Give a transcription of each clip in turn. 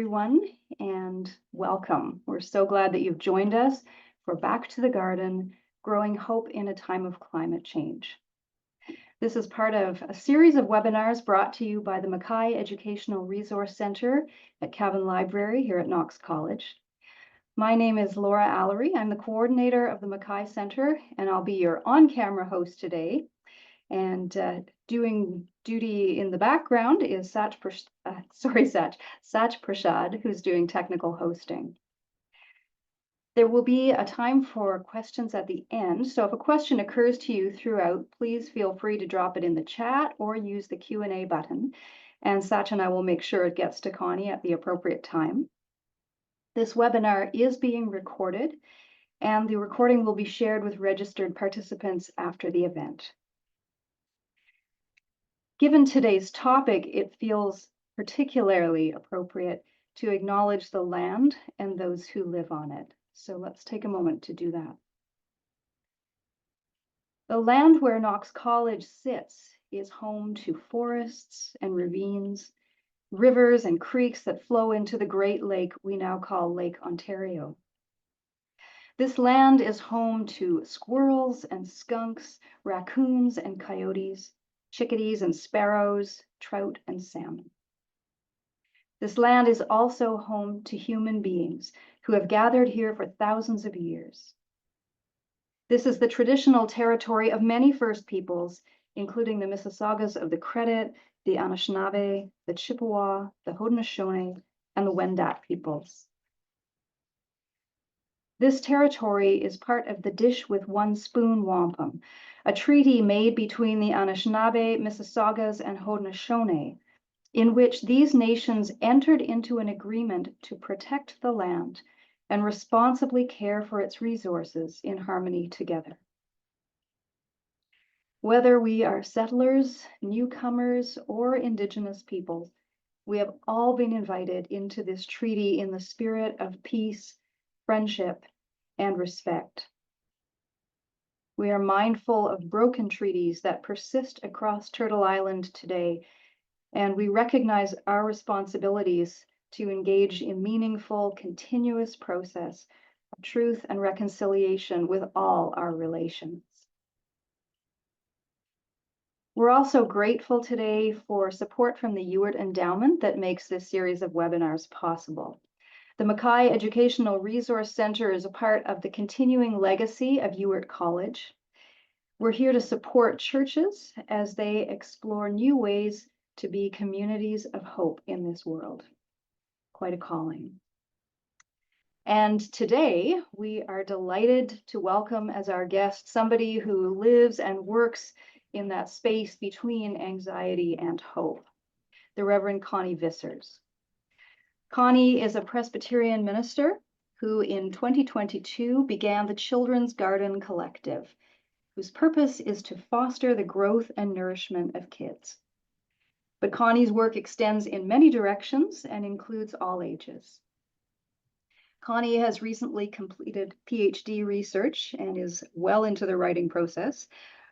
Everyone, and welcome. We're so glad that you've joined us for Back to the Garden, Growing Hope in a Time of Climate Change. This is part of a series of webinars brought to you by the Mackay Educational Resource Center at Cavan Library here at Knox College. My name is Laura Allery. I'm the coordinator of the Mackay Center, and I'll be your on-camera host today. And doing duty in the background is Sach Prashad, who's doing technical hosting. There will be a time for questions at the end. So if a question occurs to you throughout, please feel free to drop it in the chat or use the Q&A button. And Sach and I will make sure it gets to Konnie at the appropriate time. This webinar is being recorded, and the recording will be shared with registered participants after the event. Given today's topic, it feels particularly appropriate to acknowledge the land and those who live on it. So let's take a moment to do that. The land where Knox College sits is home to forests and ravines, rivers and creeks that flow into the Great Lake we now call Lake Ontario. This land is home to squirrels and skunks, raccoons and coyotes, chickadees and sparrows, trout and salmon. This land is also home to human beings who have gathered here for thousands of years. This is the traditional territory of many First Peoples, including the Mississaugas of the Credit, the Anishinaabe, the Chippewa, the Haudenosaunee, and the Wendat peoples. This territory is part of the Dish with One Spoon Wampum, a treaty made between the Anishinaabe, Mississaugas, and Haudenosaunee, in which these nations entered into an agreement to protect the land and responsibly care for its resources in harmony together. Whether we are settlers, newcomers, or Indigenous peoples, we have all been invited into this treaty in the spirit of peace, friendship, and respect. We are mindful of broken treaties that persist across Turtle Island today, and we recognize our responsibilities to engage in meaningful, continuous process of truth and reconciliation with all our relations. We're also grateful today for support from the Ewart Endowment that makes this series of webinars possible. The Mackay Educational Resource Center is a part of the continuing legacy of Ewart College. We're here to support churches as they explore new ways to be communities of hope in this world. Quite a calling. And today we are delighted to welcome as our guest somebody who lives and works in that space between anxiety and hope, the Reverend Konnie Vissers. Konnie is a Presbyterian minister who in 2022 began the Children's Garden Collective, whose purpose is to foster the growth and nourishment of kids. But Konnie's work extends in many directions and includes all ages. Konnie has recently completed PhD research and is well into the writing process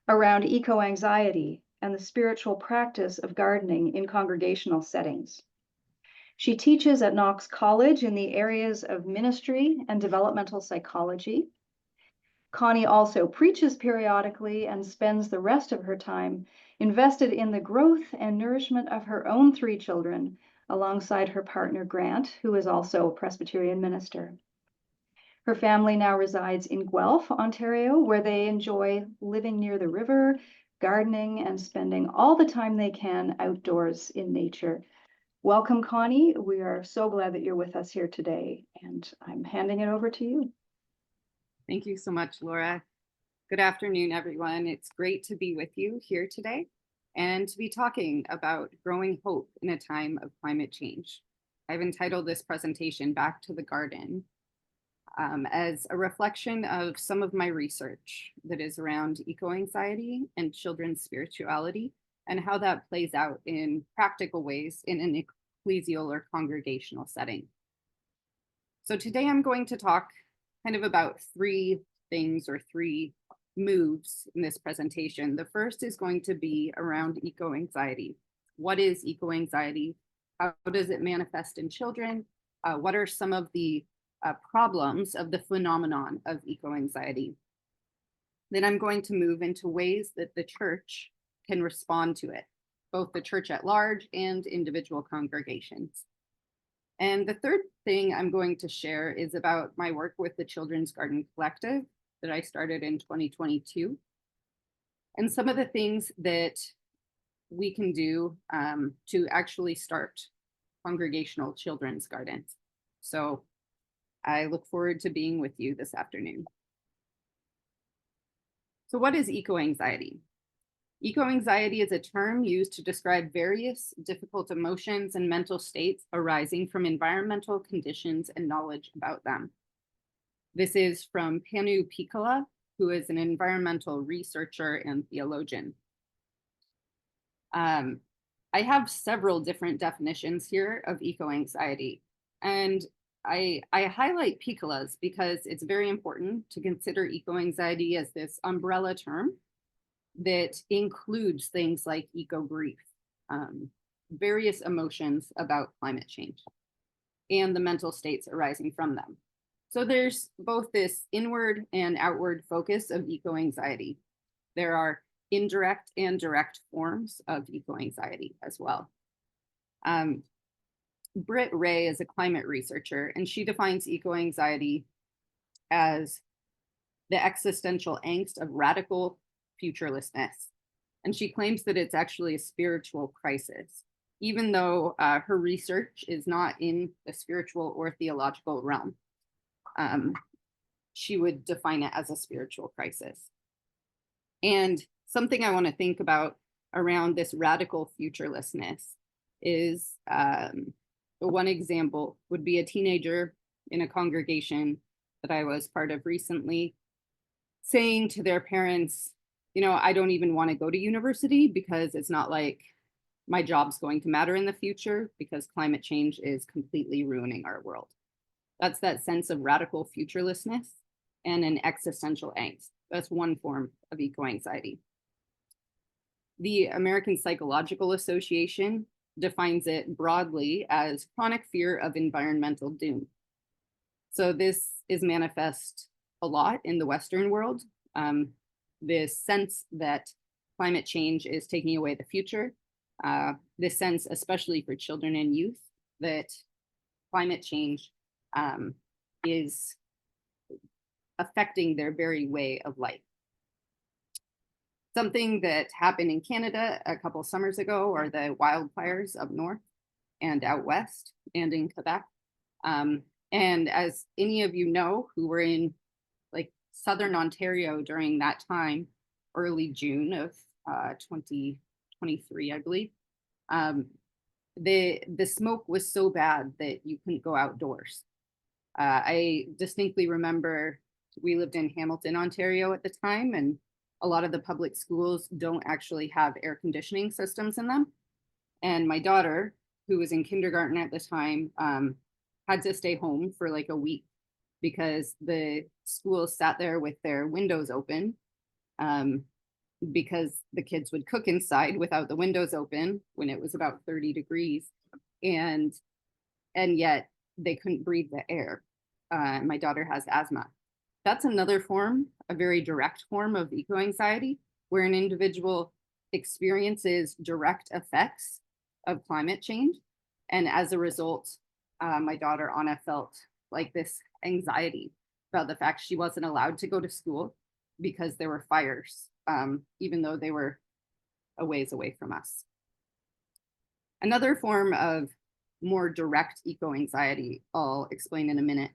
around eco-anxiety and the spiritual practice of gardening in congregational settings. She teaches at Knox College in the areas of ministry and developmental psychology. Konnie also preaches periodically and spends the rest of her time invested in the growth and nourishment of her own 3 children, alongside her partner Grant, who is also a Presbyterian minister. Her family now resides in Guelph, Ontario, where they enjoy living near the river, gardening, and spending all the time they can outdoors in nature. Welcome, Konnie. We are so glad that you're with us here today, and I'm handing it over to you. Thank you so much, Laura. Good afternoon, everyone. It's great to be with you here today and to be talking about growing hope in a time of climate change. I've entitled this presentation Back to the Garden as a reflection of some of my research that is around eco-anxiety and children's spirituality and how that plays out in practical ways in an ecclesial or congregational setting. So today I'm going to talk kind of about 3 things or 3 moves in this presentation. The first is going to be around eco-anxiety. What is eco-anxiety? How does it manifest in children? what are some of the problems of the phenomenon of eco-anxiety. Then I'm going to move into ways that the church can respond to it, both the church at large and individual congregations. And the third thing I'm going to share is about my work with the Children's Garden Collective that I started in 2022, and some of the things that we can do to actually start congregational children's gardens. So I look forward to being with you this afternoon. So what is eco-anxiety? Eco-anxiety is a term used to describe various difficult emotions and mental states arising from environmental conditions and knowledge about them. This is from Panu Pikala, who is an environmental researcher and theologian. I have several different definitions here of eco-anxiety, and I highlight Pikala's because it's very important to consider eco-anxiety as this umbrella term that includes things like eco-grief, various emotions about climate change, and the mental states arising from them. So there's both this inward and outward focus of eco-anxiety. There are indirect and direct forms of eco-anxiety as well. Britt Ray is a climate researcher, and she defines eco-anxiety as the existential angst of radical futurelessness. And she claims that it's actually a spiritual crisis, even though her research is not in the spiritual or theological realm. She would define it as a spiritual crisis. And something I want to think about around this radical futurelessness is one example would be a teenager in a congregation that I was part of recently saying to their parents, you know, I don't even want to go to university because it's not like my job's going to matter in the future because climate change is completely ruining our world. That's that sense of radical futurelessness and an existential angst. That's one form of eco-anxiety. The American Psychological Association defines it broadly as chronic fear of environmental doom. So this is manifest a lot in the Western world. This sense that climate change is taking away the future. This sense, especially for children and youth, that climate change is affecting their very way of life. Something that happened in Canada a couple summers ago are the wildfires up north and out west and in Quebec. And as any of you know who were in like Southern Ontario during that time, early June of 2023, I believe, the smoke was so bad that you couldn't go outdoors. I distinctly remember we lived in Hamilton, Ontario at the time, and a lot of the public schools don't actually have air conditioning systems in them. And my daughter, who was in kindergarten at the time, had to stay home for like a week because the schools sat there with their windows open because the kids would cook inside without the windows open when it was about 30 degrees. And yet they couldn't breathe the air. My daughter has asthma. That's another form, a very direct form of eco-anxiety, where an individual experiences direct effects of climate change. And as a result, my daughter Anna felt like this anxiety about the fact she wasn't allowed to go to school because there were fires, even though they were a ways away from us. Another form of more direct eco-anxiety I'll explain in a minute.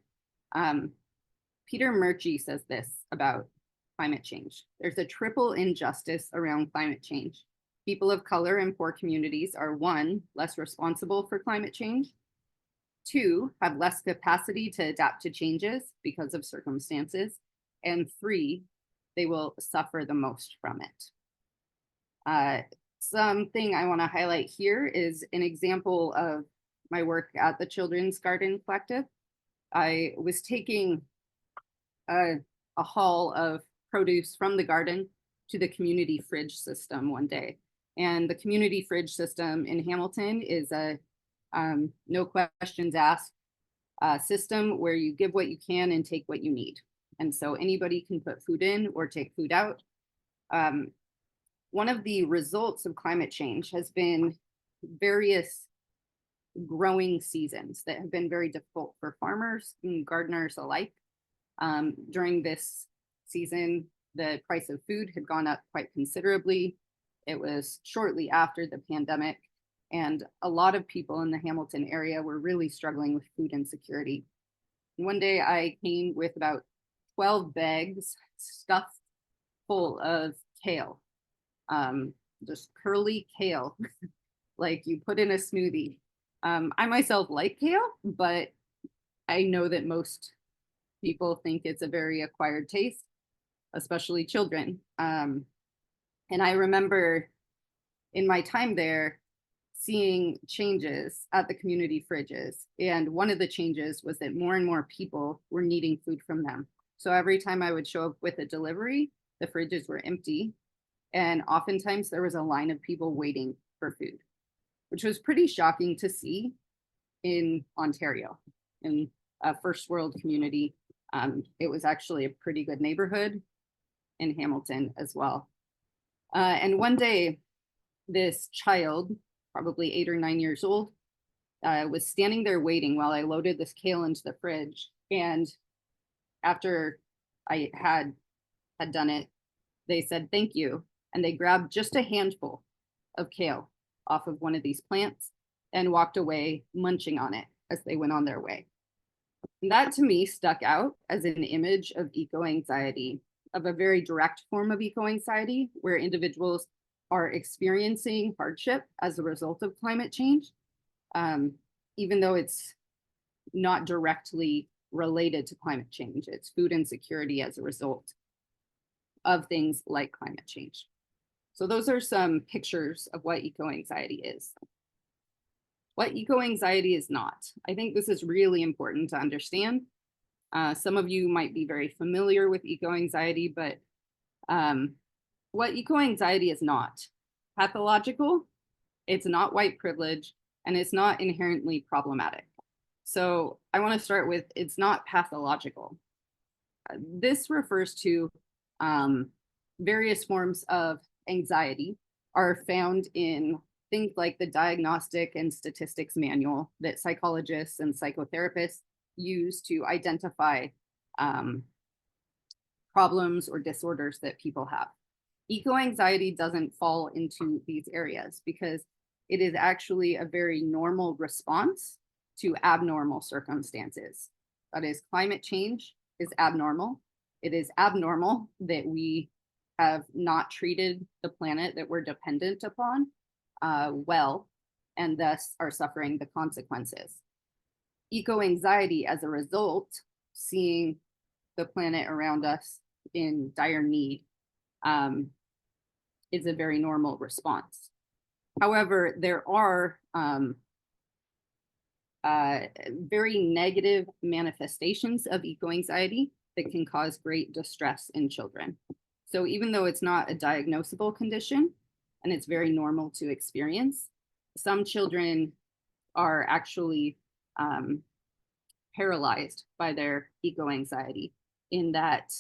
Peter Murchie says this about climate change. There's a triple injustice around climate change. People of color and poor communities are 1, less responsible for climate change, 2, have less capacity to adapt to changes because of circumstances, and 3, they will suffer the most from it. Something I want to highlight here is an example of my work at the Children's Garden Collective. I was taking a haul of produce from the garden to the community fridge system one day. And the community fridge system in Hamilton is a no questions asked, system where you give what you can and take what you need. And so anybody can put food in or take food out. One of the results of climate change has been various growing seasons that have been very difficult for farmers and gardeners alike. During this season, the price of food had gone up quite considerably. It was shortly after the pandemic, and a lot of people in the Hamilton area were really struggling with food insecurity. One day I came with about 12 bags stuffed full of kale, just curly kale, like you put in a smoothie. I myself like kale, but I know that most people think it's a very acquired taste, especially children. And I remember in my time there seeing changes at the community fridges. And one of the changes was that more and more people were needing food from them. So every time I would show up with a delivery, the fridges were empty. And oftentimes there was a line of people waiting for food, which was pretty shocking to see in Ontario, in a first world community. It was actually a pretty good neighborhood in Hamilton as well. And one day, this child, probably 8 or 9 years old, was standing there waiting while I loaded this kale into the fridge. And after I had done it, they said, "Thank you." And they grabbed just a handful of kale off of one of these plants and walked away munching on it as they went on their way. And that to me stuck out as an image of eco-anxiety, of a very direct form of eco-anxiety where individuals are experiencing hardship as a result of climate change, even though it's not directly related to climate change. It's food insecurity as a result of things like climate change. So those are some pictures of what eco-anxiety is. What eco-anxiety is not. I think this is really important to understand. Some of you might be very familiar with eco-anxiety, but what eco-anxiety is not. Pathological, it's not white privilege, and it's not inherently problematic. So I want to start with, it's not pathological. This refers to various forms of anxiety are found in things like the Diagnostic and Statistics Manual that psychologists and psychotherapists use to identify problems or disorders that people have. Eco-anxiety doesn't fall into these areas because it is actually a very normal response to abnormal circumstances. That is, climate change is abnormal. It is abnormal that we have not treated the planet that we're dependent upon well, and thus are suffering the consequences. Eco-anxiety, as a result, seeing the planet around us in dire need, is a very normal response. However, there are very negative manifestations of eco-anxiety that can cause great distress in children. So even though it's not a diagnosable condition and it's very normal to experience, some children are actually paralyzed by their eco-anxiety in that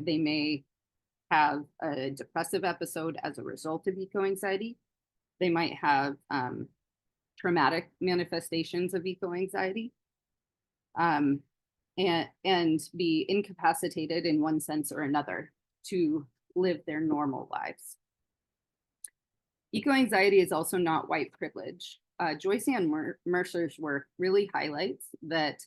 they may have a depressive episode as a result of eco-anxiety. They might have traumatic manifestations of eco-anxiety and be incapacitated in one sense or another to live their normal lives. Eco-anxiety is also not white privilege. Joyce Ann Mercer's work really highlights that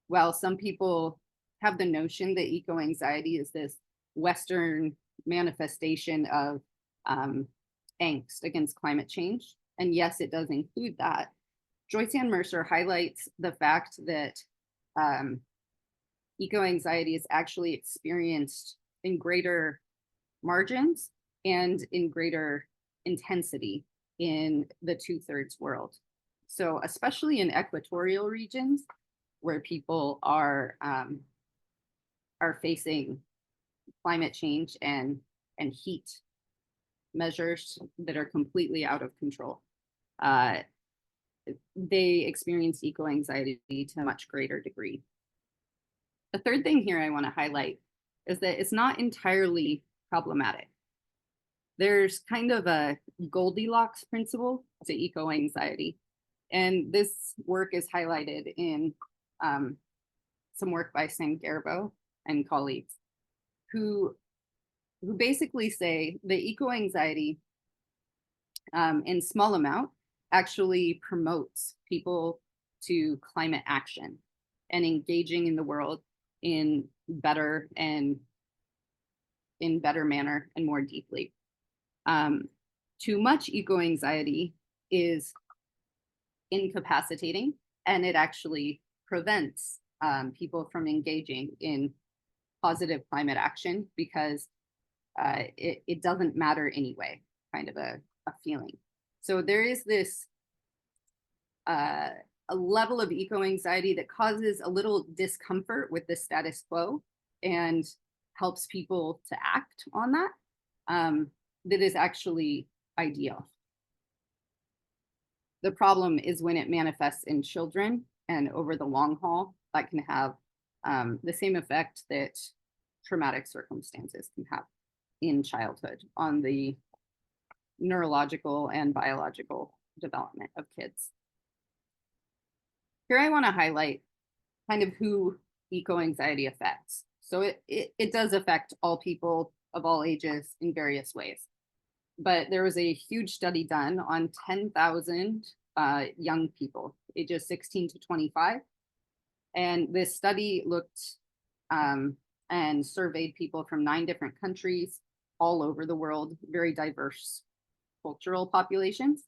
while some people have the notion that eco-anxiety is this Western manifestation of angst against climate change, and yes, it does include that, Joyce Ann Mercer highlights the fact that eco-anxiety is actually experienced in greater margins and in greater intensity in the 2/3 world. So especially in equatorial regions where people are facing climate change and heat measures that are completely out of control. they experience eco-anxiety to a much greater degree. The third thing here I want to highlight is that it's not entirely problematic. There's kind of a Goldilocks principle to eco-anxiety. And this work is highlighted in some work by Sangerbo and colleagues who basically say that eco-anxiety in small amount actually promotes people to climate action and engaging in the world in better manner and more deeply. Too much eco-anxiety is incapacitating, and it actually prevents people from engaging in positive climate action because it doesn't matter anyway, kind of a feeling. So there is this a level of eco-anxiety that causes a little discomfort with the status quo and helps people to act on that, that is actually ideal. The problem is when it manifests in children, and over the long haul, that can have the same effect that traumatic circumstances can have in childhood on the neurological and biological development of kids. Here I want to highlight kind of who eco-anxiety affects. So it does affect all people of all ages in various ways. But there was a huge study done on 10,000 young people, ages 16 to 25. And this study looked and surveyed people from 9 different countries all over the world, very diverse cultural populations,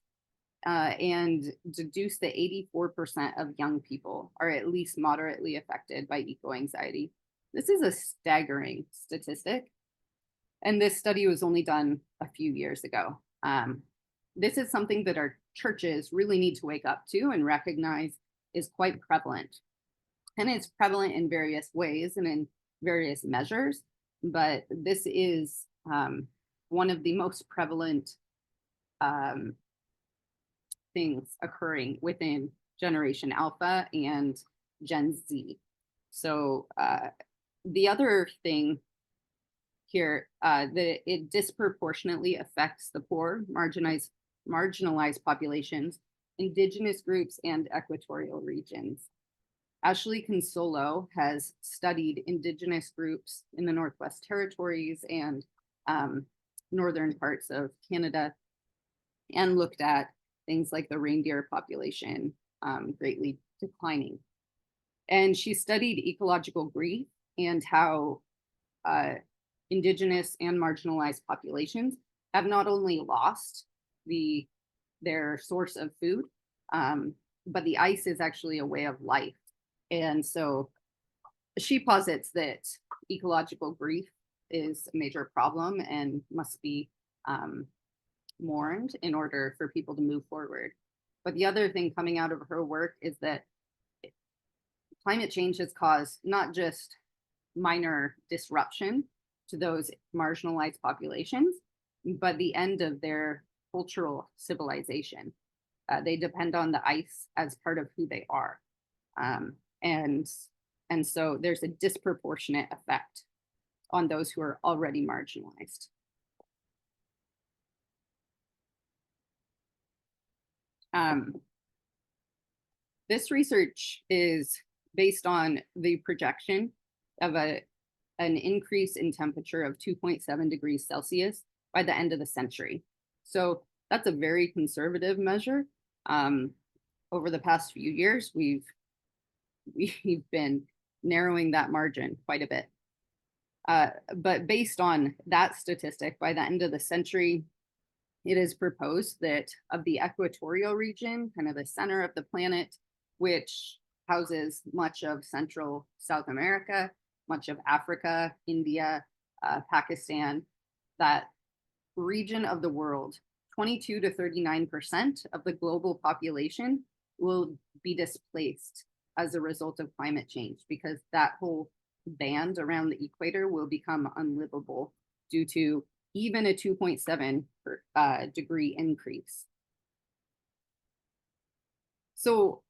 and deduced that 84% of young people are at least moderately affected by eco-anxiety. This is a staggering statistic. And this study was only done a few years ago. This is something that our churches really need to wake up to and recognize is quite prevalent. And it's prevalent in various ways and in various measures, but this is one of the most prevalent things occurring within Generation Alpha and Gen Z. So the other thing here, that it disproportionately affects the poor, marginalized populations, indigenous groups, and equatorial regions. Ashley Consolo has studied indigenous groups in the Northwest Territories and northern parts of Canada, and looked at things like the reindeer population greatly declining. And she studied ecological grief and how indigenous and marginalized populations have not only lost their source of food, but the ice is actually a way of life. And so she posits that ecological grief is a major problem and must be mourned in order for people to move forward. But the other thing coming out of her work is that climate change has caused not just minor disruption to those marginalized populations, but the end of their cultural civilization. They depend on the ice as part of who they are. And so there's a disproportionate effect on those who are already marginalized. This research is based on the projection of an increase in temperature of 2.7 degrees Celsius by the end of the century. So that's a very conservative measure. Over the past few years, we've been narrowing that margin quite a bit. But based on that statistic, by the end of the century, it is proposed that of the equatorial region, kind of the center of the planet, which houses much of Central South America, much of Africa, India, Pakistan, that region of the world, 22 to 39% of the global population will be displaced as a result of climate change, because that whole band around the equator will become unlivable due to even a 2.7 degree increase. So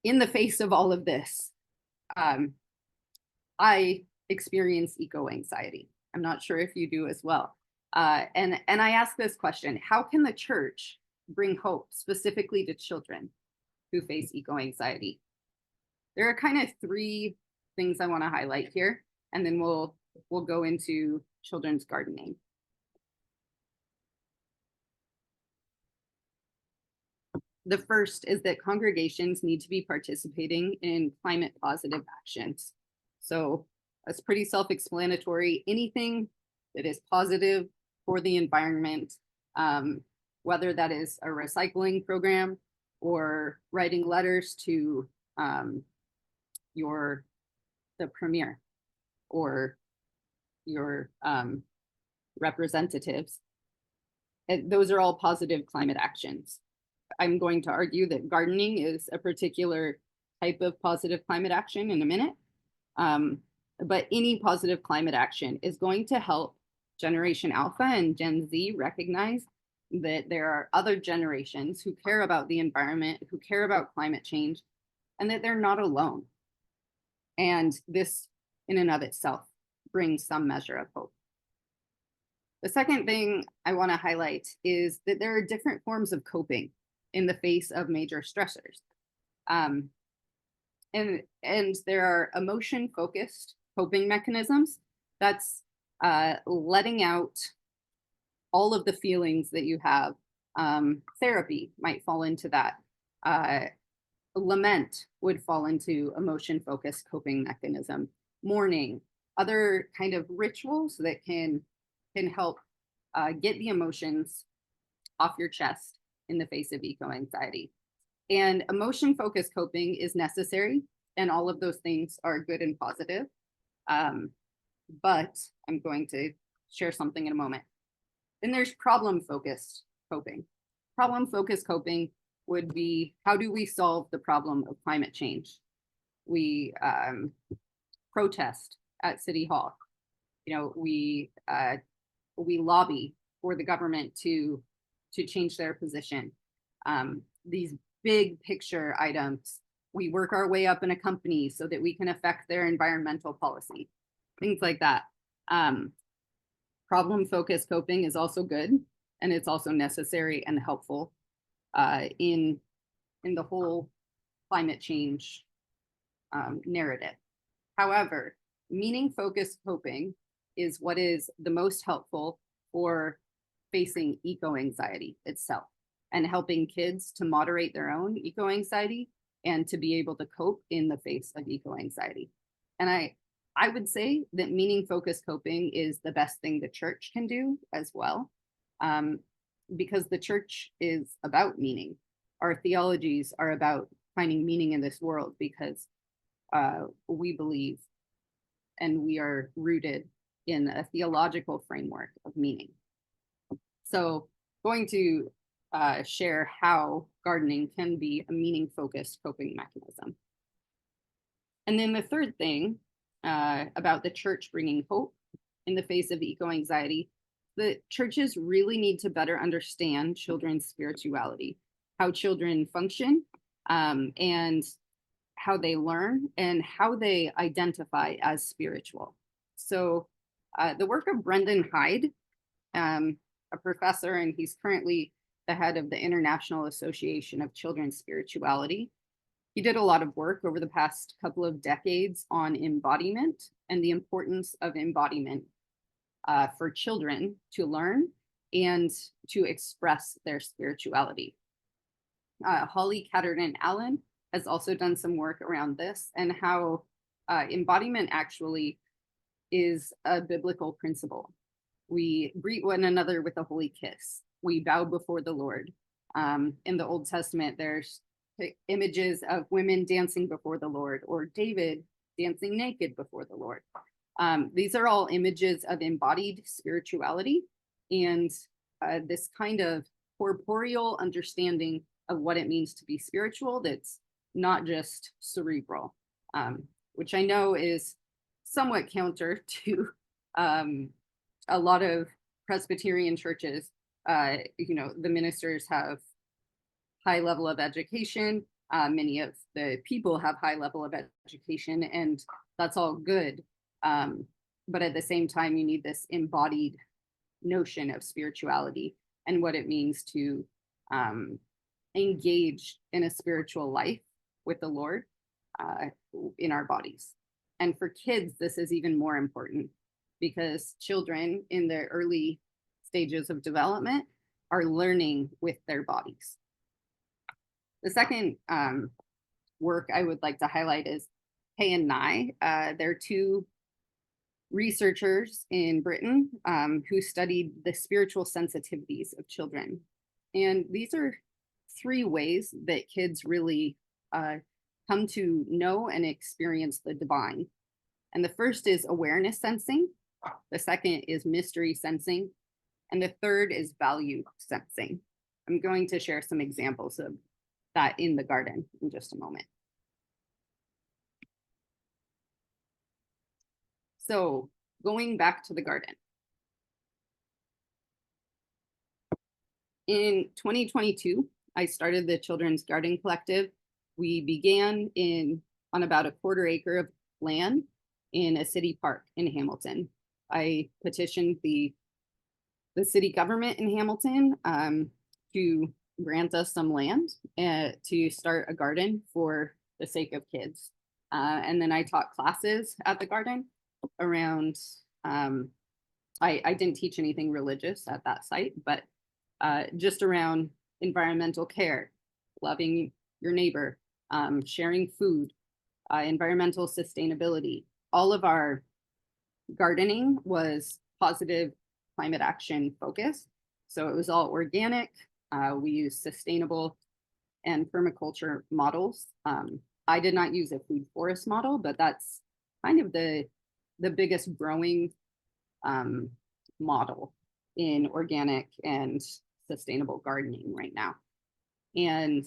in the face of all of this, I experience eco-anxiety. I'm not sure if you do as well. And I ask this question: how can the church bring hope specifically to children who face eco-anxiety? There are kind of three things I want to highlight here, and then we'll go into children's gardening. The first is that congregations need to be participating in climate positive actions. So that's pretty self-explanatory. Anything that is positive for the environment, whether that is a recycling program or writing letters to the premier or your representatives. Those are all positive climate actions. I'm going to argue that gardening is a particular type of positive climate action in a minute. But any positive climate action is going to help Generation Alpha and Gen Z recognize that there are other generations who care about the environment, who care about climate change, and that they're not alone. And this, in and of itself, brings some measure of hope. The second thing I want to highlight is that there are different forms of coping in the face of major stressors. And there are emotion-focused coping mechanisms. That's letting out all of the feelings that you have. Therapy might fall into that. Lament would fall into emotion-focused coping mechanism. Mourning, other kind of rituals that can help get the emotions off your chest in the face of eco-anxiety. And emotion-focused coping is necessary, and all of those things are good and positive. But I'm going to share something in a moment. Then there's problem-focused coping. Problem-focused coping would be, how do we solve the problem of climate change? We protest at City Hall. We lobby for the government to change their position. These big picture items, we work our way up in a company so that we can affect their environmental policy, things like that. Problem-focused coping is also good, and it's also necessary and helpful in the whole climate change narrative. However, meaning-focused coping is what is the most helpful for facing eco-anxiety itself and helping kids to moderate their own eco-anxiety and to be able to cope in the face of eco-anxiety. And I would say that meaning-focused coping is the best thing the church can do as well, because the church is about meaning. Our theologies are about finding meaning in this world because we believe and we are rooted in a theological framework of meaning. So going to share how gardening can be a meaning-focused coping mechanism. And then the third thing about the church bringing hope in the face of eco-anxiety, the churches really need to better understand children's spirituality, how children function, and how they learn and how they identify as spiritual. So the work of Brendan Hyde, a professor, and he's currently the head of the International Association of Children's Spirituality. He did a lot of work over the past couple of decades on embodiment and the importance of embodiment for children to learn and to express their spirituality. Holly Catterton-Allen has also done some work around this and how embodiment actually is a biblical principle. We greet one another with a holy kiss. We bow before the Lord. In the Old Testament, there's images of women dancing before the Lord, or David dancing naked before the Lord. These are all images of embodied spirituality and this kind of corporeal understanding of what it means to be spiritual that's not just cerebral, which I know is somewhat counter to a lot of Presbyterian churches. The ministers have high level of education, Many of the people have high level of education, and that's all good. But at the same time, you need this embodied notion of spirituality and what it means to engage in a spiritual life with the Lord in our bodies. And for kids, this is even more important because children in the early stages of development are learning with their bodies. The second work I would like to highlight is Hay and Nye. They're two researchers in Britain who studied the spiritual sensitivities of children. And these are three ways that kids really come to know and experience the divine. And the first is awareness sensing. The second is mystery sensing. And the third is value sensing. I'm going to share some examples of that in the garden in just a moment. So going back to the garden. In 2022, I started the Children's Garden Collective. We began on about a quarter acre of land in a city park in Hamilton. I petitioned the city government in Hamilton to grant us some land to start a garden for the sake of kids. And then I taught classes at the garden around, I didn't teach anything religious at that site, but just around environmental care, loving your neighbor, sharing food, environmental sustainability. All of our gardening was positive climate action focused. So it was all organic. We used sustainable and permaculture models. I did not use a food forest model, but that's kind of the biggest growing model in organic and sustainable gardening right now. And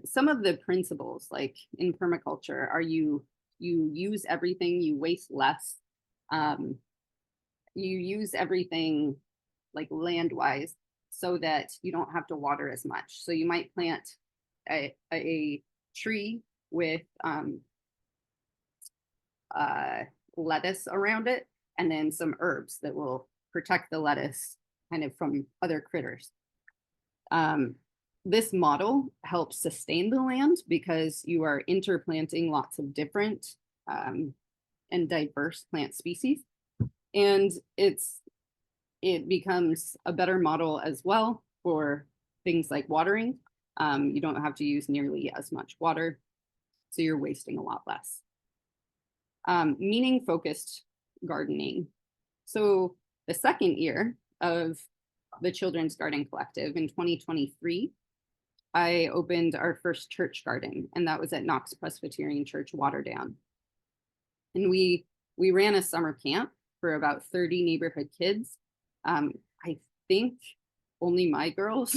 some of the principles, like in permaculture, are you use everything, you waste less. You use everything like land-wise so that you don't have to water as much. So you might plant a tree with lettuce around it, and then some herbs that will protect the lettuce kind of from other critters. This model helps sustain the land because you are interplanting lots of different and diverse plant species. And it becomes a better model as well for things like watering. You don't have to use nearly as much water, so you're wasting a lot less. Meaning-focused gardening. So the second year of the Children's Garden Collective in 2023, I opened our first church garden, and that was at Knox Presbyterian Church, Waterdown. And we ran a summer camp for about 30 neighborhood kids. I think only my girls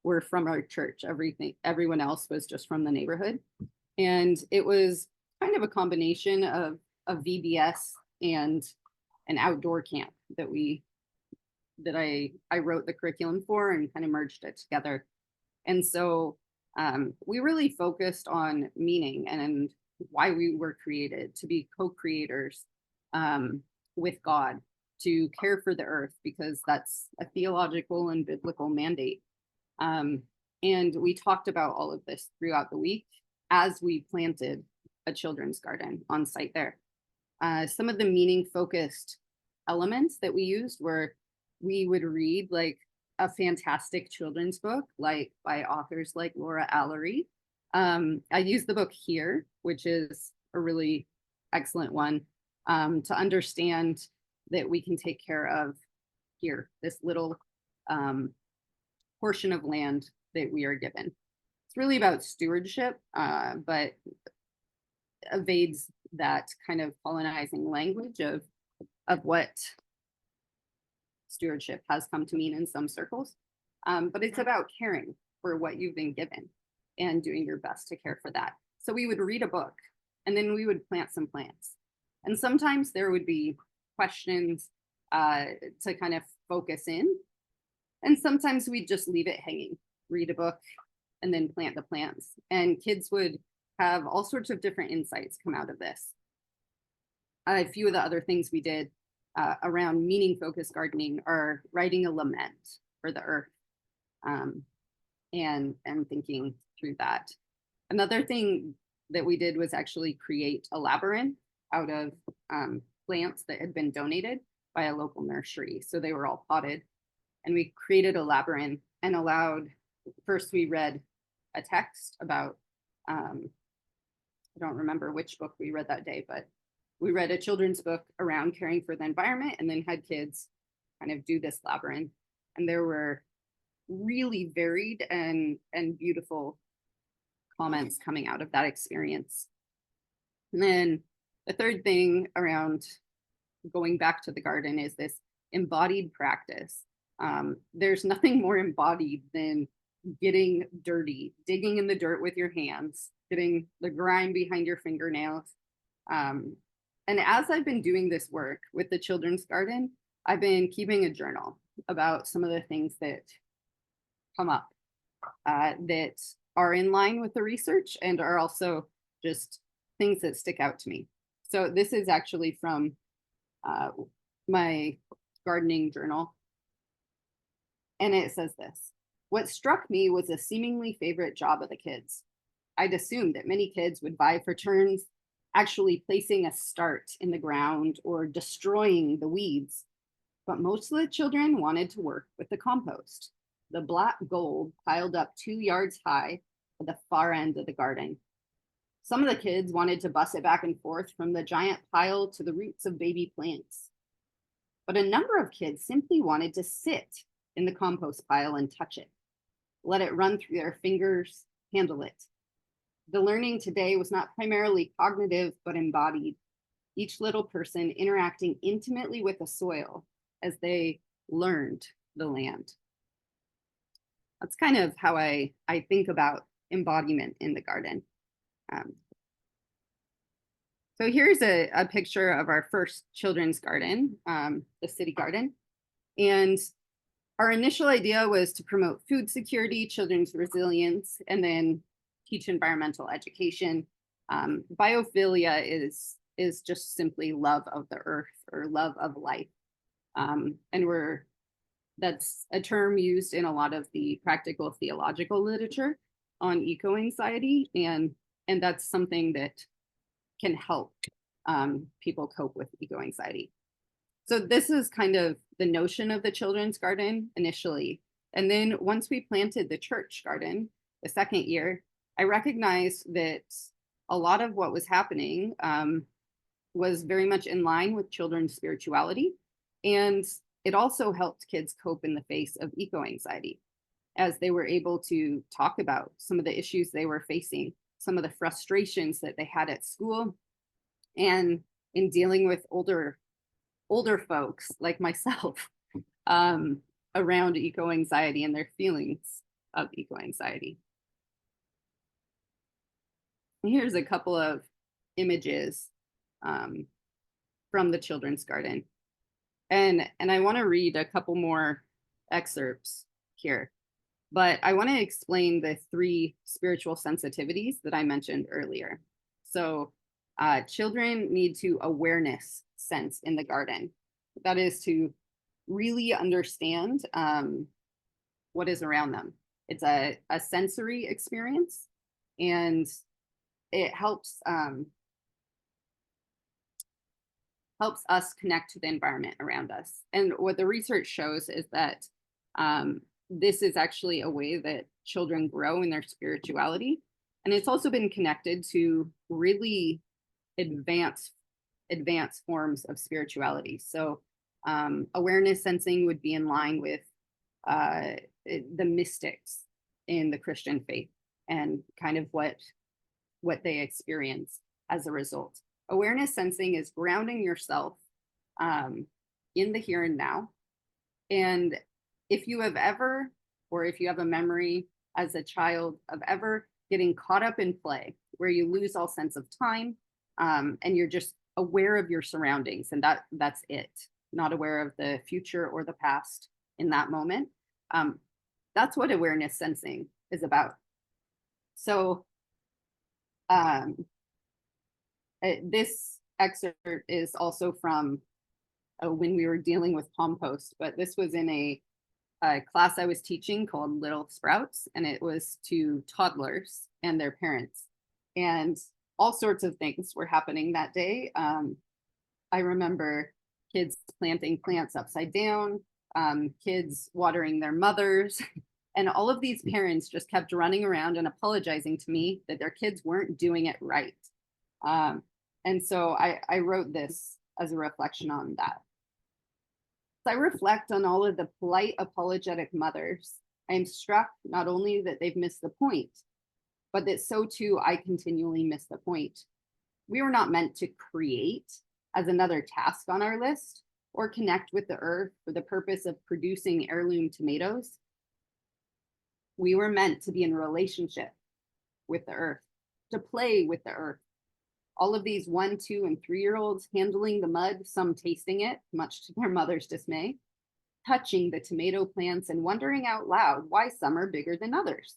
were from our church. Everyone else was just from the neighborhood. And it was kind of a combination of VBS and an outdoor camp that I wrote the curriculum for and kind of merged it together. And so we really focused on meaning and why we were created, to be co-creators with God, to care for the earth, because that's a theological and biblical mandate. And we talked about all of this throughout the week as we planted a children's garden on site there. Some of the meaning-focused elements that we used were, we would read like a fantastic children's book, like by authors like Laura Allery. I used the book Here, which is a really excellent one, to understand that we can take care of here, this little portion of land that we are given. It's really about stewardship, but evades that kind of colonizing language of what stewardship has come to mean in some circles. But it's about caring for what you've been given and doing your best to care for that. So we would read a book, and then we would plant some plants. And sometimes there would be questions to kind of focus in. And sometimes we'd just leave it hanging, read a book, and then plant the plants. And kids would have all sorts of different insights come out of this. A few of the other things we did around meaning-focused gardening are writing a lament for the earth, and thinking through that. Another thing that we did was actually create a labyrinth out of plants that had been donated by a local nursery. So they were all potted. And we created a labyrinth and allowed, first we read a text about, I don't remember which book we read that day, but we read a children's book around caring for the environment, and then had kids kind of do this labyrinth. And there were really varied and beautiful comments coming out of that experience. And then the third thing around going back to the garden is this embodied practice. There's nothing more embodied than getting dirty, digging in the dirt with your hands, getting the grime behind your fingernails. And as I've been doing this work with the children's garden, I've been keeping a journal about some of the things that come up that are in line with the research and are also just things that stick out to me. So this is actually from my gardening journal. And it says this: "What struck me was a seemingly favorite job of the kids. I'd assumed that many kids would vie for turns actually placing a start in the ground or destroying the weeds. But most of the children wanted to work with the compost, the black gold piled up 2 yards high at the far end of the garden. Some of the kids wanted to bus it back and forth from the giant pile to the roots of baby plants. But a number of kids simply wanted to sit in the compost pile and touch it, let it run through their fingers, handle it. The learning today was not primarily cognitive, but embodied, each little person interacting intimately with the soil as they learned the land." That's kind of how I think about embodiment in the garden. So here's a picture of our first children's garden, the city garden. And our initial idea was to promote food security, children's resilience, and then teach environmental education. Biophilia is just simply love of the earth or love of life. And that's a term used in a lot of the practical theological literature on eco-anxiety, and that's something that can help people cope with eco-anxiety. So this is kind of the notion of the children's garden initially. And then once we planted the church garden, the second year, I recognized that a lot of what was happening was very much in line with children's spirituality. And it also helped kids cope in the face of eco-anxiety, as they were able to talk about some of the issues they were facing, some of the frustrations that they had at school, and in dealing with older folks like myself around eco-anxiety and their feelings of eco-anxiety. Here's a couple of images from the children's garden. And I want to read a couple more excerpts here, but I want to explain the 3 spiritual sensitivities that I mentioned earlier. So children need to awareness sense in the garden. That is to really understand what is around them. It's a sensory experience, and it helps us connect to the environment around us. And what the research shows is that this is actually a way that children grow in their spirituality. And it's also been connected to really advanced forms of spirituality. So awareness sensing would be in line with the mystics in the Christian faith and kind of what they experience as a result. Awareness sensing is grounding yourself in the here and now. And if you have ever, or if you have a memory as a child of ever getting caught up in play, where you lose all sense of time, and you're just aware of your surroundings, and that's it, not aware of the future or the past in that moment. That's what awareness sensing is about. So this excerpt is also from when we were dealing with compost, but this was in a class I was teaching called Little Sprouts, and it was to toddlers and their parents. And all sorts of things were happening that day. I remember kids planting plants upside down, kids watering their mothers, and all of these parents just kept running around and apologizing to me that their kids weren't doing it right. And so I wrote this as a reflection on that. As I reflect on all of the polite, apologetic mothers, I am struck not only that they've missed the point, but that so too I continually miss the point. We were not meant to create as another task on our list or connect with the earth for the purpose of producing heirloom tomatoes. We were meant to be in relationship with the earth, to play with the earth. All of these 1, 2, and 3-year-olds handling the mud, some tasting it, much to their mother's dismay, touching the tomato plants and wondering out loud why some are bigger than others,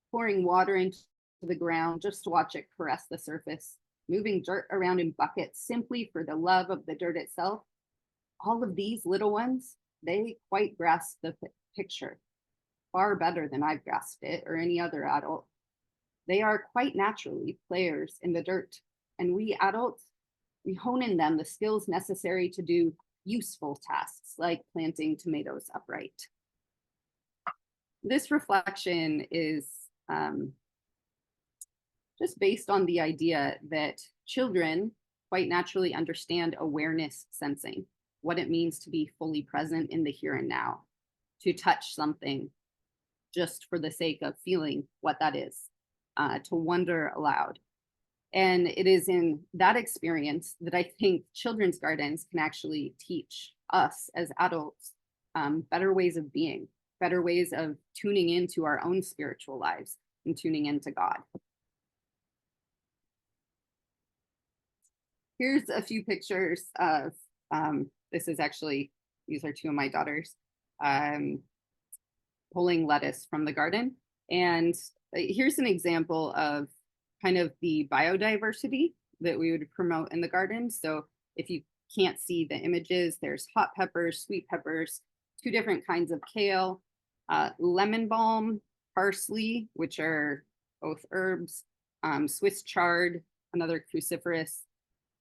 pouring water into the ground just to watch it caress the surface, moving dirt around in buckets simply for the love of the dirt itself. All of these little ones, they quite grasp the picture, far better than I've grasped it or any other adult. They are quite naturally players in the dirt, and we adults, we hone in them the skills necessary to do useful tasks like planting tomatoes upright. This reflection is just based on the idea that children quite naturally understand awareness sensing, what it means to be fully present in the here and now, to touch something just for the sake of feeling what that is, to wonder aloud. And it is in that experience that I think children's gardens can actually teach us as adults better ways of being, better ways of tuning into our own spiritual lives and tuning into God. Here's a few pictures of, this is actually, these are 2 of my daughters, pulling lettuce from the garden. And here's an example of kind of the biodiversity that we would promote in the garden. So if you can't see the images, there's hot peppers, sweet peppers, 2 different kinds of kale, lemon balm, parsley, which are both herbs, Swiss chard, another cruciferous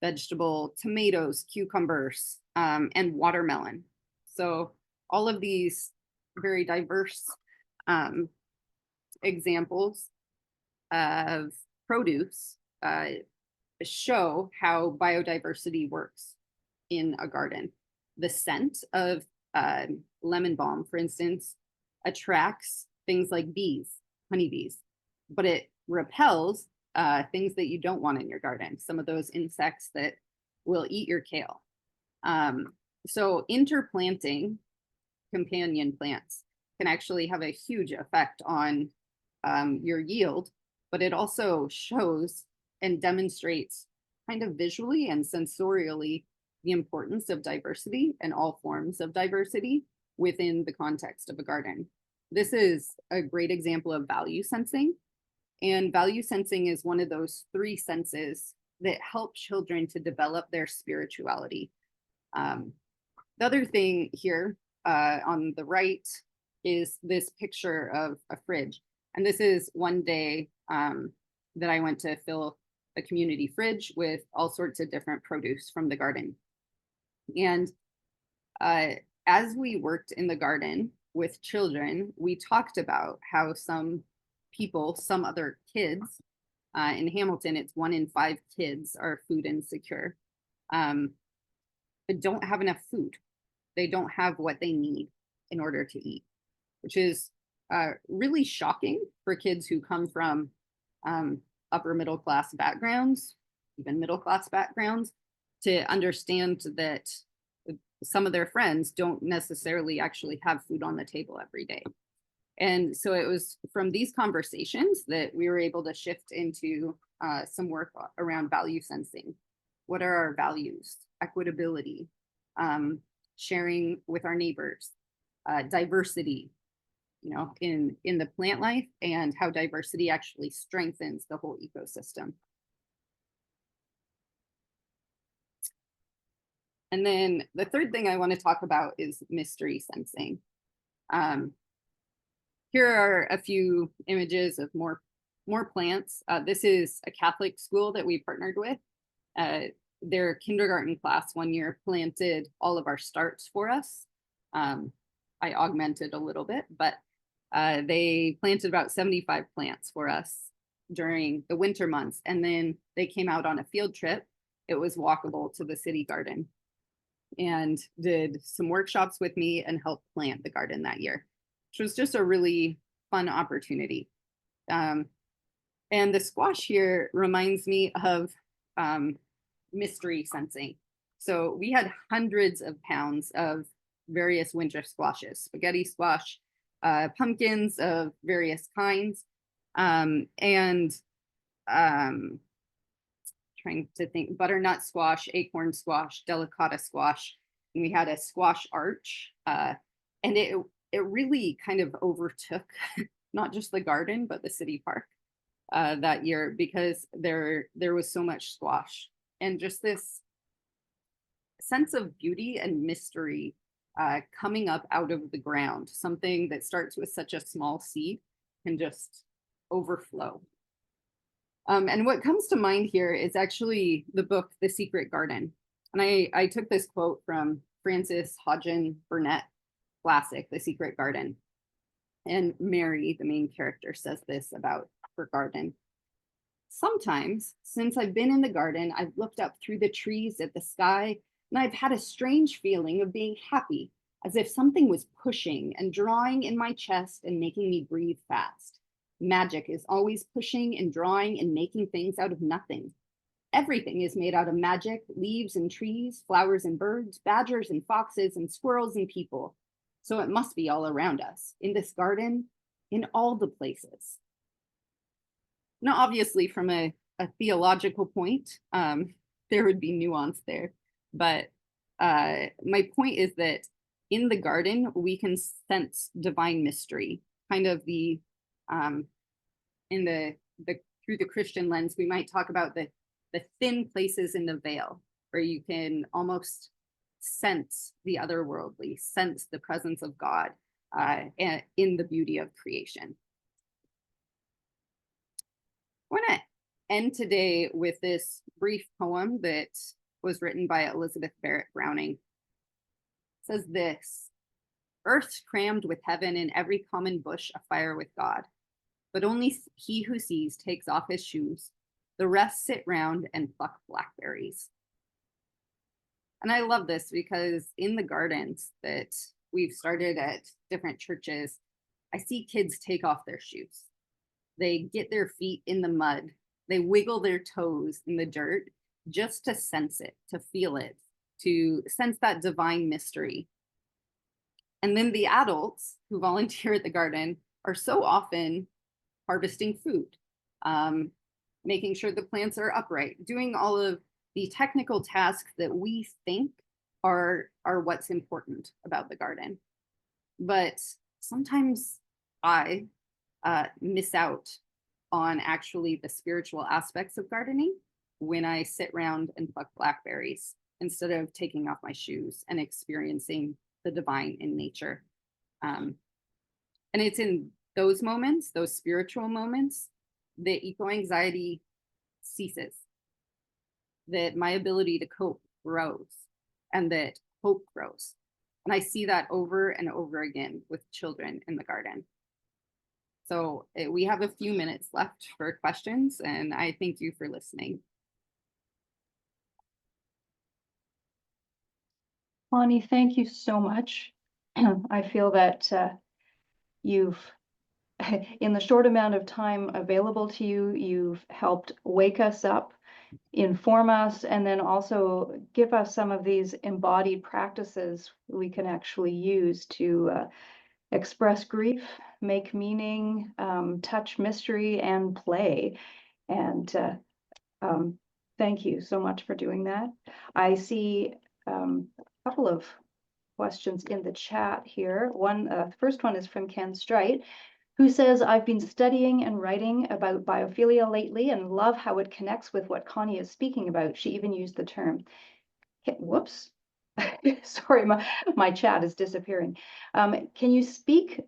vegetable, tomatoes, cucumbers, and watermelon. So all of these very diverse examples of produce show how biodiversity works in a garden. The scent of lemon balm, for instance, attracts things like bees, honeybees, but it repels things that you don't want in your garden, some of those insects that will eat your kale. So interplanting companion plants can actually have a huge effect on your yield, but it also shows and demonstrates kind of visually and sensorially the importance of diversity and all forms of diversity within the context of a garden. This is a great example of value sensing. And value sensing is one of those 3 senses that help children to develop their spirituality. The other thing here on the right is this picture of a fridge. And this is one day that I went to fill a community fridge with all sorts of different produce from the garden. And as we worked in the garden with children, we talked about how some people, some other kids, in Hamilton, it's 1 in 5 kids are food insecure, but don't have enough food. They don't have what they need in order to eat, which is really shocking for kids who come from upper middle class backgrounds, even middle class backgrounds, to understand that some of their friends don't necessarily actually have food on the table every day. And so it was from these conversations that we were able to shift into some work around value sensing. What are our values? Equitability, sharing with our neighbors, diversity, in the plant life, and how diversity actually strengthens the whole ecosystem. And then the third thing I want to talk about is mystery sensing. Here are a few images of more plants. This is a Catholic school that we partnered with. Their kindergarten class one year planted all of our starts for us. I augmented a little bit, but they planted about 75 plants for us during the winter months. And then they came out on a field trip. It was walkable to the city garden, and did some workshops with me and helped plant the garden that year, which was just a really fun opportunity. And the squash here reminds me of mystery sensing. So we had hundreds of pounds of various winter squashes, spaghetti squash, pumpkins of various kinds, and trying to think, butternut squash, acorn squash, delicata squash, and we had a squash arch, and it really kind of overtook not just the garden but the city park that year, because there was so much squash and just this sense of beauty and mystery coming up out of the ground. Something that starts with such a small seed can just overflow. And what comes to mind here is actually the book, The Secret Garden. And I took this quote from Frances Hodgson Burnett classic, The Secret Garden. And Mary, the main character, says this about her garden. Sometimes, since I've been in the garden, I've looked up through the trees at the sky, and I've had a strange feeling of being happy, as if something was pushing and drawing in my chest and making me breathe fast. Magic is always pushing and drawing and making things out of nothing. Everything is made out of magic: leaves and trees, flowers and birds, badgers and foxes, and squirrels and people. So it must be all around us, in this garden, in all the places. Now, obviously, from a theological point, there would be nuance there. But my point is that in the garden, we can sense divine mystery, kind of in the through the Christian lens. We might talk about the thin places in the veil, where you can almost sense the otherworldly, sense the presence of God in the beauty of creation. I want to end today with this brief poem that was written by Elizabeth Barrett Browning. It says this: "Earth's crammed with heaven, and every common bush afire with God. But only he who sees takes off his shoes. The rest sit round and pluck blackberries." And I love this because in the gardens that we've started at different churches, I see kids take off their shoes. They get their feet in the mud. They wiggle their toes in the dirt just to sense it, to feel it, to sense that divine mystery. And then the adults who volunteer at the garden are so often harvesting food, making sure the plants are upright, doing all of the technical tasks that we think are what's important about the garden. But sometimes I miss out on actually the spiritual aspects of gardening when I sit around and pluck blackberries instead of taking off my shoes and experiencing the divine in nature. And it's in those moments, those spiritual moments, that eco-anxiety ceases, that my ability to cope grows, and that hope grows. And I see that over and over again with children in the garden. So we have a few minutes left for questions, and I thank you for listening. Konnie, thank you so much. I feel that you've, in the short amount of time available to you, you've helped wake us up, inform us, and then also give us some of these embodied practices we can actually use to express grief, make meaning, touch mystery, and play. And thank you so much for doing that. I see a couple of questions in the chat here. The first one is from Ken Strite, who says, I've been studying and writing about biophilia lately and love how it connects with what Konnie is speaking about. She even used the term. Whoops. Sorry, my chat is disappearing. Can you speak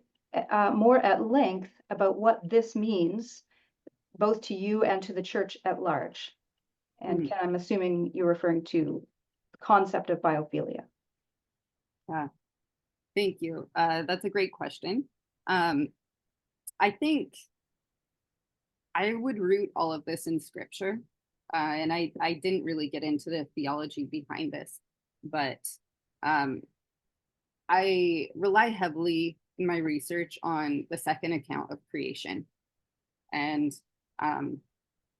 more at length about what this means, both to you and to the church at large? And Ken, I'm assuming you're referring to the concept of biophilia. Yeah, thank you. That's a great question. I think I would root all of this in scripture. And I didn't really get into the theology behind this, but I rely heavily in my research on the second account of creation. And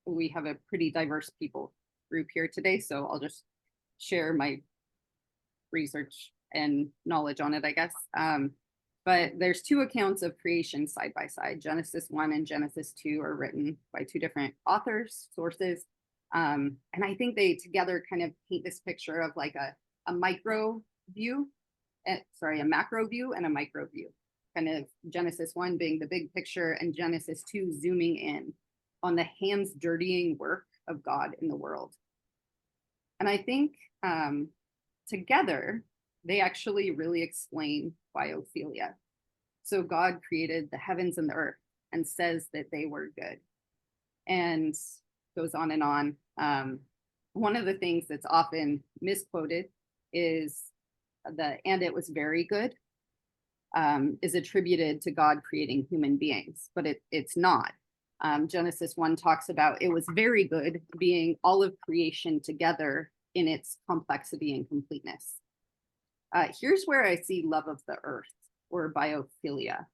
we have a pretty diverse people group here today, so I'll just share my research and knowledge on it, I guess. But there's two accounts of creation side by side. Genesis 1 and Genesis 2 are written by two different authors, sources. And I think they together kind of paint this picture of like a micro view, a macro view and a micro view. Kind of Genesis 1 being the big picture and Genesis 2 zooming in on the hands dirtying work of God in the world. And I think together, they actually really explain biophilia. So God created the heavens and the earth and says that they were good, and goes on and on. One of the things that's often misquoted is and it was very good, is attributed to God creating human beings, but it's not. Genesis 1 talks about it was very good, being all of creation together in its complexity and completeness. Here's where I see love of the earth, or biophilia,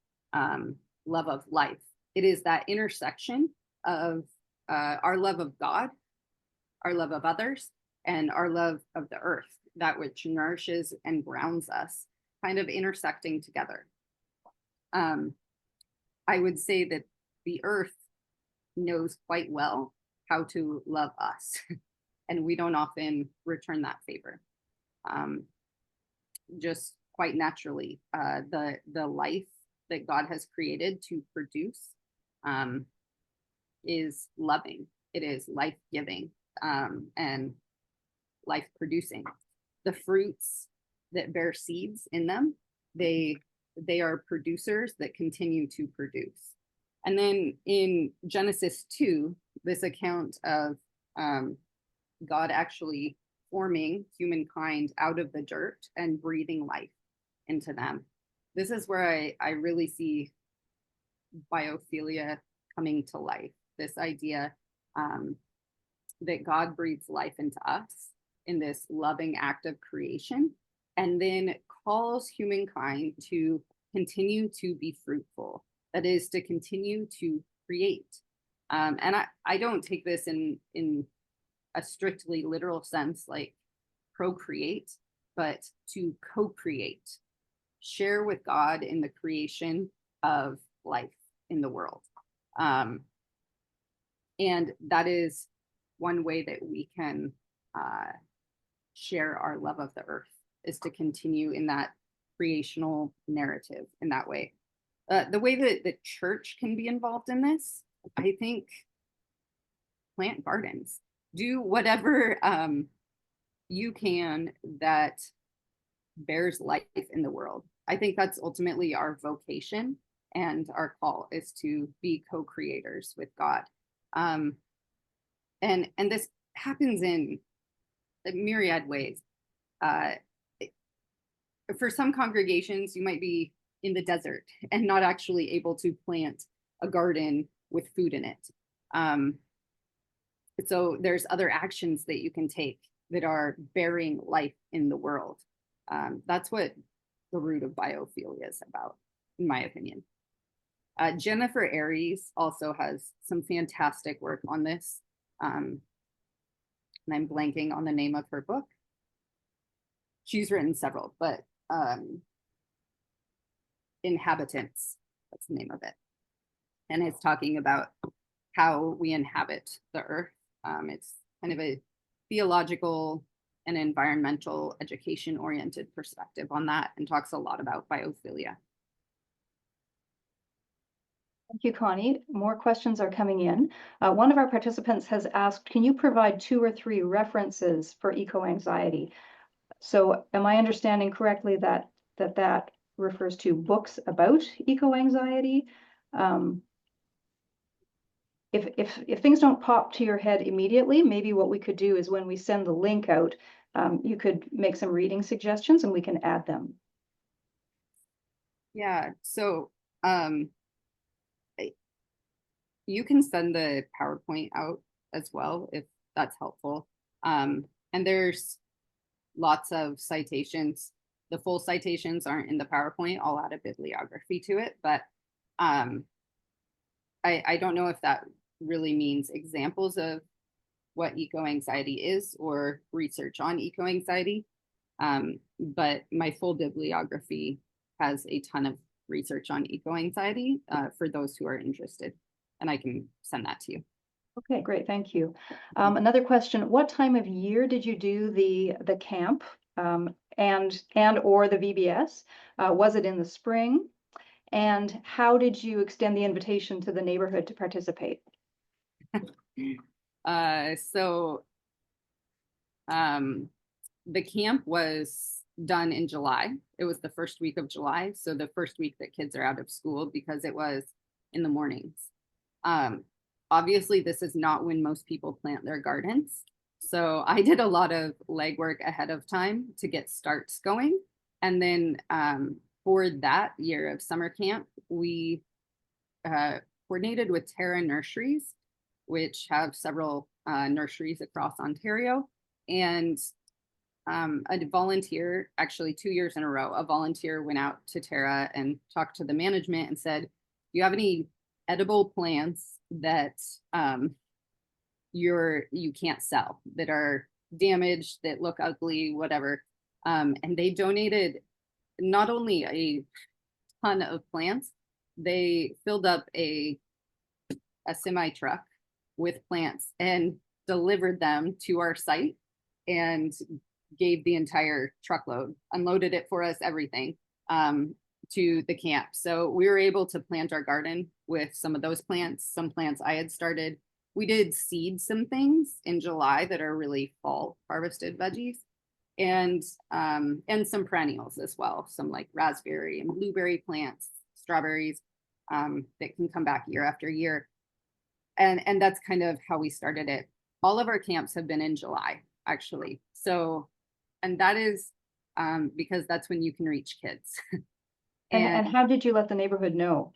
love of life. It is that intersection of our love of God, our love of others, and our love of the earth, that which nourishes and grounds us, kind of intersecting together. I would say that the earth knows quite well how to love us, and we don't often return that favor. Just quite naturally, the life that God has created to produce is loving. It is life-giving and life-producing. The fruits that bear seeds in them, they are producers that continue to produce. And then in Genesis 2, this account of God actually forming humankind out of the dirt and breathing life into them. This is where I really see biophilia coming to life. This idea that God breathes life into us in this loving act of creation, and then calls humankind to continue to be fruitful. That is, to continue to create. And I don't take this in a strictly literal sense, like procreate, but to co-create, share with God in the creation of life in the world. And that is one way that we can share our love of the earth, is to continue in that creational narrative in that way. The way that the church can be involved in this, I think, plant gardens, do whatever you can that bears life in the world. I think that's ultimately our vocation, and our call is to be co-creators with God. And this happens in a myriad ways. For some congregations, you might be in the desert and not actually able to plant a garden with food in it. So there's other actions that you can take that are bearing life in the world. That's what the root of biophilia is about, in my opinion. Jennifer Aries also has some fantastic work on this. And I'm blanking on the name of her book. She's written several, but Inhabitants, that's the name of it. And it's talking about how we inhabit the earth. It's kind of a theological an environmental education oriented perspective on that and talks a lot about biophilia. Thank you, Connie. More questions are coming in. One of our participants has asked, can you provide 2 or 3 references for eco-anxiety? So am I understanding correctly that refers to books about eco-anxiety? If things don't pop to your head immediately, maybe what we could do is when we send the link out, you could make some reading suggestions and we can add them. Yeah, so you can send the PowerPoint out as well if that's helpful. And there's lots of citations. The full citations aren't in the PowerPoint. I'll add a bibliography to it, but I don't know if that really means examples of what eco-anxiety is or research on eco-anxiety. But my full bibliography has a ton of research on eco-anxiety for those who are interested, and I can send that to you. Okay, great, thank you. Another question, what time of year did you do the camp and or the VBS? Was it in the spring? And how did you extend the invitation to the neighborhood to participate? The camp was done in July. It was the first week of July. So the first week that kids are out of school, because it was in the mornings. Obviously, this is not when most people plant their gardens. So I did a lot of legwork ahead of time to get starts going. And then for that year of summer camp, we coordinated with Terra Nurseries, which have several nurseries across Ontario. And a volunteer, actually 2 years in a row, a volunteer went out to Terra and talked to the management and said, do you have any edible plants that you can't sell, that are damaged, that look ugly, whatever? And they donated not only a ton of plants, they filled up a semi truck with plants and delivered them to our site and gave the entire truckload, unloaded it for us, everything, to the camp. So we were able to plant our garden with some of those plants, some plants I had started. We did seed some things in July that are really fall harvested veggies, and some perennials as well, some like raspberry and blueberry plants, strawberries that can come back year after year. And that's kind of how we started it. All of our camps have been in July, actually. So, and that is because that's when you can reach kids. And how did you let the neighborhood know?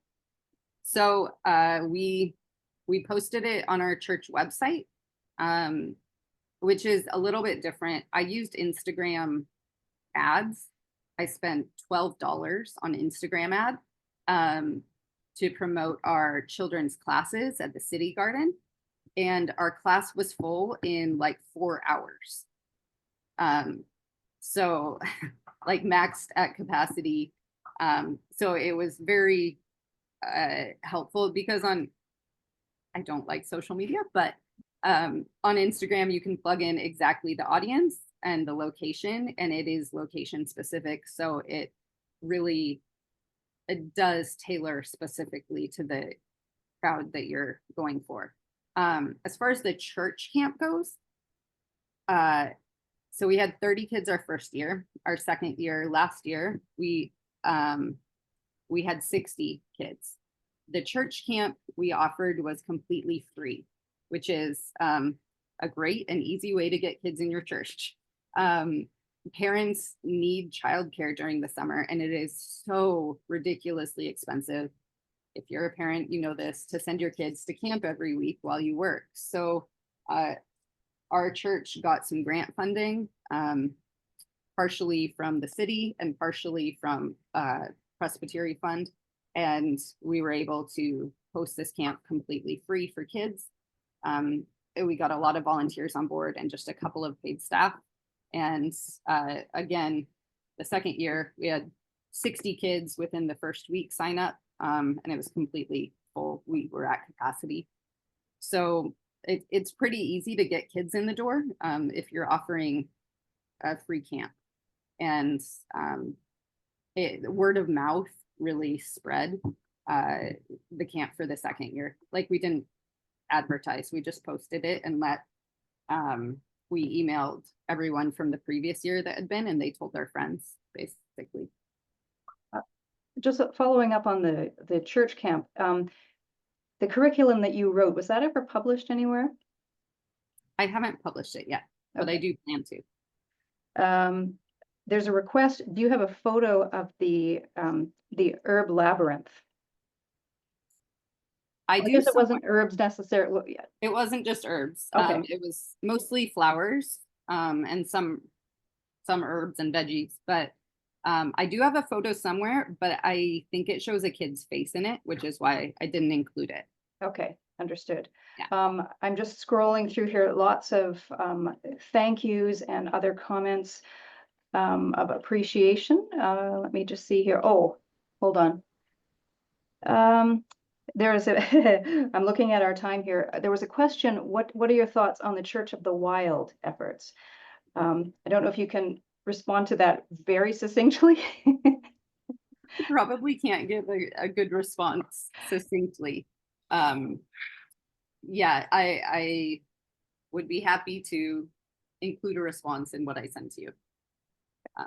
So we posted it on our church website, which is a little bit different. I used Instagram ads. I spent $12 on Instagram ad to promote our children's classes at the city garden. And our class was full in like 4 hours. So like maxed at capacity. So it was very helpful because I don't like social media, but on Instagram, you can plug in exactly the audience and the location, and it is location specific. So it does tailor specifically to the crowd that you're going for. As far as the church camp goes, so we had 30 kids our first year. Our second year, last year, we had 60 kids. The church camp we offered was completely free, which is a great and easy way to get kids in your church. Parents need childcare during the summer, and it is so ridiculously expensive. If you're a parent, you know this, to send your kids to camp every week while you work. So our church got some grant funding, partially from the city and partially from Presbytery Fund. And we were able to host this camp completely free for kids. We got a lot of volunteers on board and just a couple of paid staff. And again, the second year, we had 60 kids within the first week sign up, and it was completely full. We were at capacity. So it's pretty easy to get kids in the door if you're offering a free camp. And word of mouth really spread the camp for the second year. Like, we didn't advertise, we just posted it and we emailed everyone from the previous year that had been, and they told their friends, basically. Just following up on the church camp, the curriculum that you wrote, was that ever published anywhere? I haven't published it yet, but I do plan to. There's a request. Do you have a photo of the herb labyrinth? I guess it wasn't herbs necessarily. It wasn't just herbs. Okay. It was mostly flowers, and some herbs and veggies. But I do have a photo somewhere, but I think it shows a kid's face in it, which is why I didn't include it. Okay, understood. Yeah. I'm just scrolling through here, lots of thank yous and other comments of appreciation. Let me just see here. Oh, hold on. There is I'm looking at our time here. There was a question, what are your thoughts on the Church of the Wild efforts? I don't know if you can respond to that very succinctly. Probably can't give a good response succinctly. Yeah, I would be happy to include a response in what I send to you. Yeah.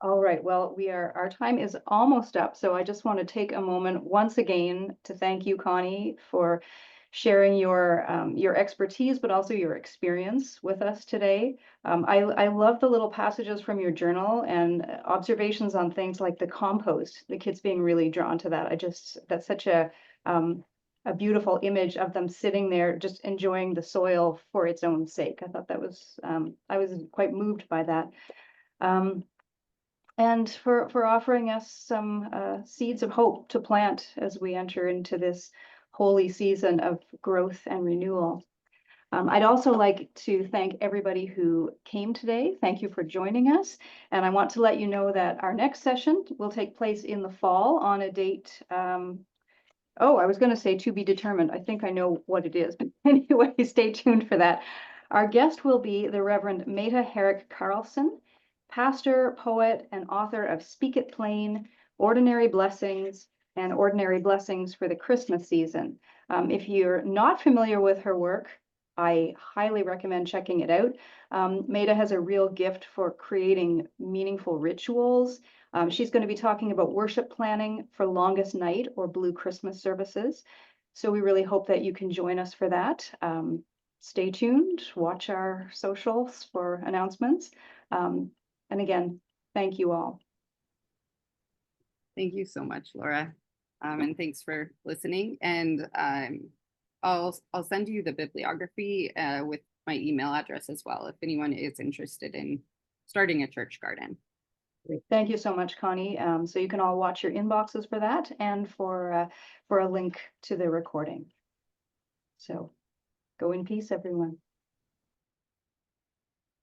All right, well, our time is almost up, so I just want to take a moment once again to thank you, Konnie, for sharing your expertise, but also your experience with us today. I love the little passages from your journal and observations on things like the compost, the kids being really drawn to that. That's such a beautiful image of them sitting there just enjoying the soil for its own sake. I thought that was, I was quite moved by that. And for offering us some seeds of hope to plant as we enter into this holy season of growth and renewal. I'd also like to thank everybody who came today. Thank you for joining us. And I want to let you know that our next session will take place in the fall on a date. Oh, I was going to say to be determined. I think I know what it is. But anyway, stay tuned for that. Our guest will be the Reverend Meta Herrick Carlson, pastor, poet, and author of Speak It Plain, Ordinary Blessings, and Ordinary Blessings for the Christmas Season. If you're not familiar with her work, I highly recommend checking it out. Meta has a real gift for creating meaningful rituals. She's going to be talking about worship planning for Longest Night or Blue Christmas services. So we really hope that you can join us for that. Stay tuned, watch our socials for announcements. And again, thank you all. Thank you so much, Laura. And thanks for listening. And I'll send you the bibliography with my email address as well, if anyone is interested in starting a church garden. Great. Thank you so much, Konnie. So you can all watch your inboxes for that and for a link to the recording. So go in peace, everyone.